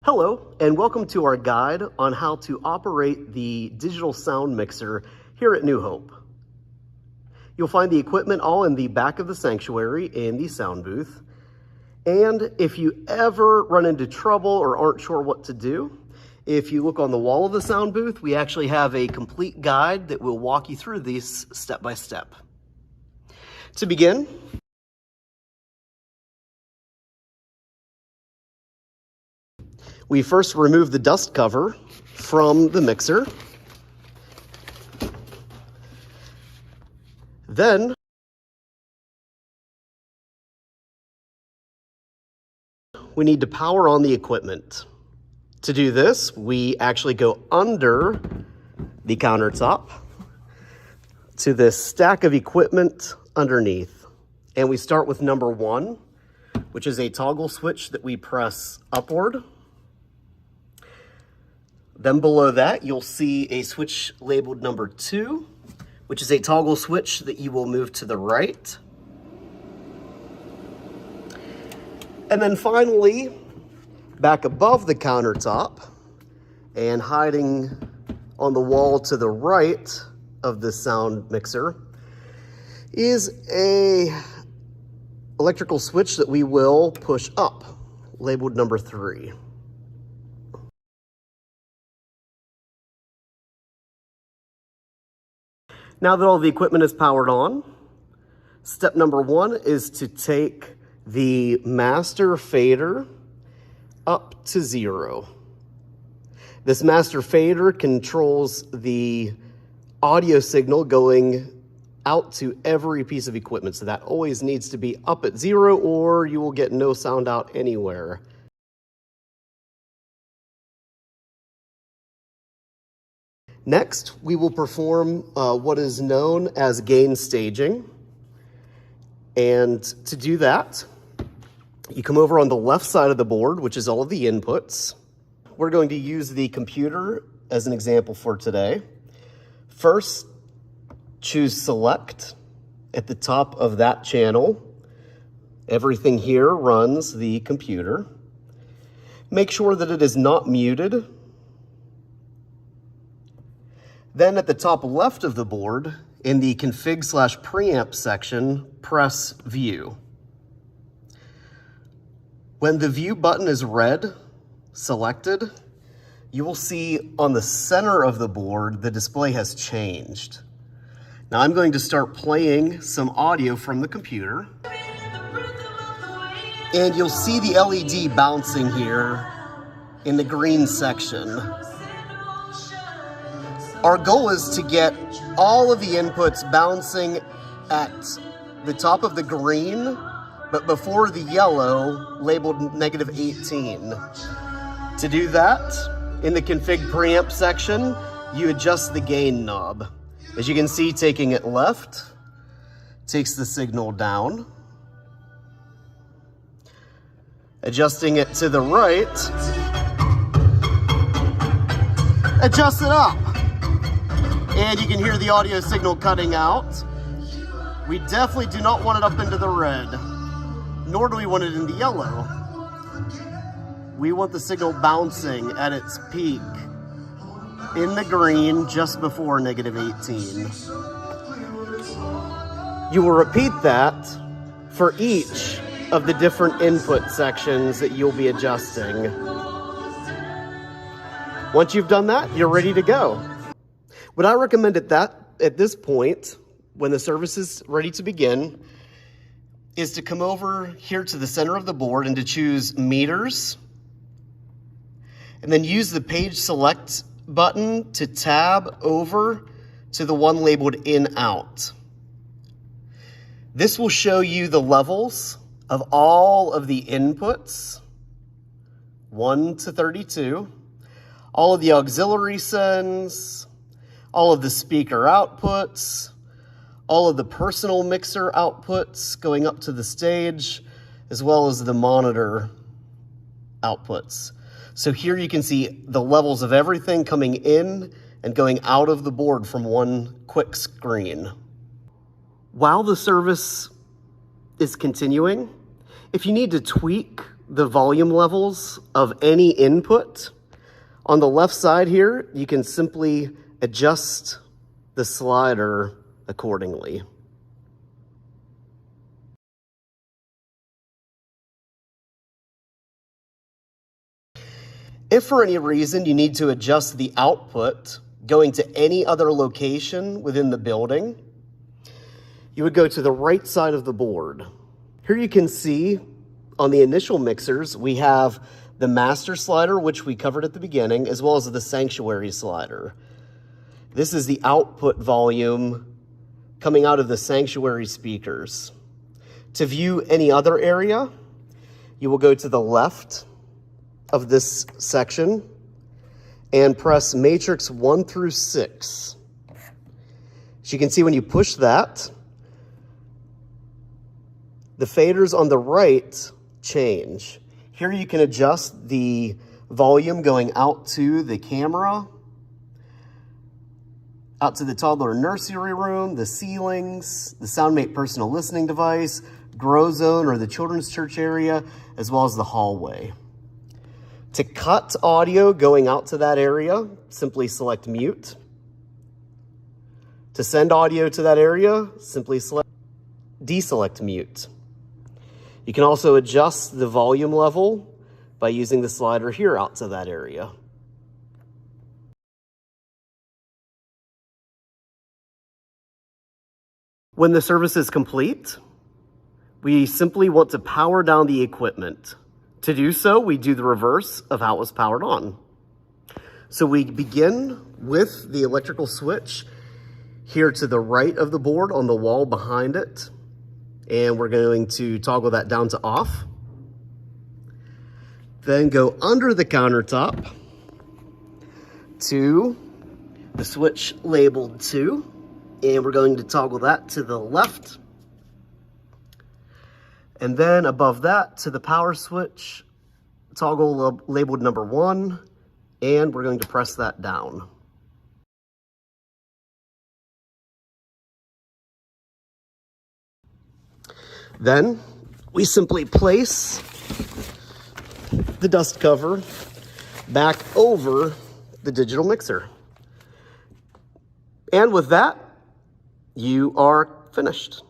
Hello, and welcome to our guide on how to operate the digital sound mixer here at New Hope. You'll find the equipment all in the back of the sanctuary in the sound booth. And if you ever run into trouble or aren't sure what to do, if you look on the wall of the sound booth, we actually have a complete guide that will walk you through these step by step. To begin, we first remove the dust cover from the mixer. Then we need to power on the equipment. To do this, we actually go under the countertop to this stack of equipment underneath. And we start with number 1, which is a toggle switch that we press upward. Then below that, you'll see a switch labeled number 2, which is a toggle switch that you will move to the right. And then finally, back above the countertop and hiding on the wall to the right of the sound mixer is a electrical switch that we will push up, labeled number 3. Now that all the equipment is powered on, step number 1 is to take the master fader up to 0. This master fader controls the audio signal going out to every piece of equipment. So that always needs to be up at 0 or you will get no sound out anywhere. Next, we will perform what is known as gain staging. And to do that, you come over on the left side of the board, which is all of the inputs. We're going to use the computer as an example for today. First, choose select at the top of that channel. Everything here runs the computer. Make sure that it is not muted. Then at the top left of the board, in the config/preamp section, press view. When the view button is red, selected, you will see on the center of the board, the display has changed. Now I'm going to start playing some audio from the computer. And you'll see the LED bouncing here in the green section. Our goal is to get all of the inputs bouncing at the top of the green, but before the yellow labeled -18. To do that, in the config preamp section, you adjust the gain knob. As you can see, taking it left takes the signal down. Adjusting it to the right, adjust it up. And you can hear the audio signal cutting out. We definitely do not want it up into the red, nor do we want it in the yellow. We want the signal bouncing at its peak in the green just before -18. You will repeat that for each of the different input sections that you'll be adjusting. Once you've done that, you're ready to go. What I recommend at this point, when the service is ready to begin, is to come over here to the center of the board and to choose meters, and then use the page select button to tab over to the one labeled in out. This will show you the levels of all of the inputs, 1 to 32, all of the auxiliary sends, all of the speaker outputs, all of the personal mixer outputs going up to the stage, as well as the monitor outputs. So here you can see the levels of everything coming in and going out of the board from one quick screen. While the service is continuing, if you need to tweak the volume levels of any input, on the left side here, you can simply adjust the slider accordingly. If for any reason you need to adjust the output going to any other location within the building, you would go to the right side of the board. Here you can see on the initial mixers, we have the master slider, which we covered at the beginning, as well as the sanctuary slider. This is the output volume coming out of the sanctuary speakers. To view any other area, you will go to the left of this section and press matrix 1 through 6. As you can see, when you push that, the faders on the right change. Here you can adjust the volume going out to the camera, out to the toddler nursery room, the ceilings, the SoundMate personal listening device, grow zone or the children's church area, as well as the hallway. To cut audio going out to that area, simply select mute. To send audio to that area, simply deselect mute. You can also adjust the volume level by using the slider here out to that area. When the service is complete, we simply want to power down the equipment. To do so, we do the reverse of how it was powered on. So we begin with the electrical switch here to the right of the board on the wall behind it. And we're going to toggle that down to off. Then go under the countertop to the switch labeled 2. And we're going to toggle that to the left. And then above that to the power switch, toggle labeled number 1, and we're going to press that down. Then we simply place the dust cover back over the digital mixer. And with that, you are finished.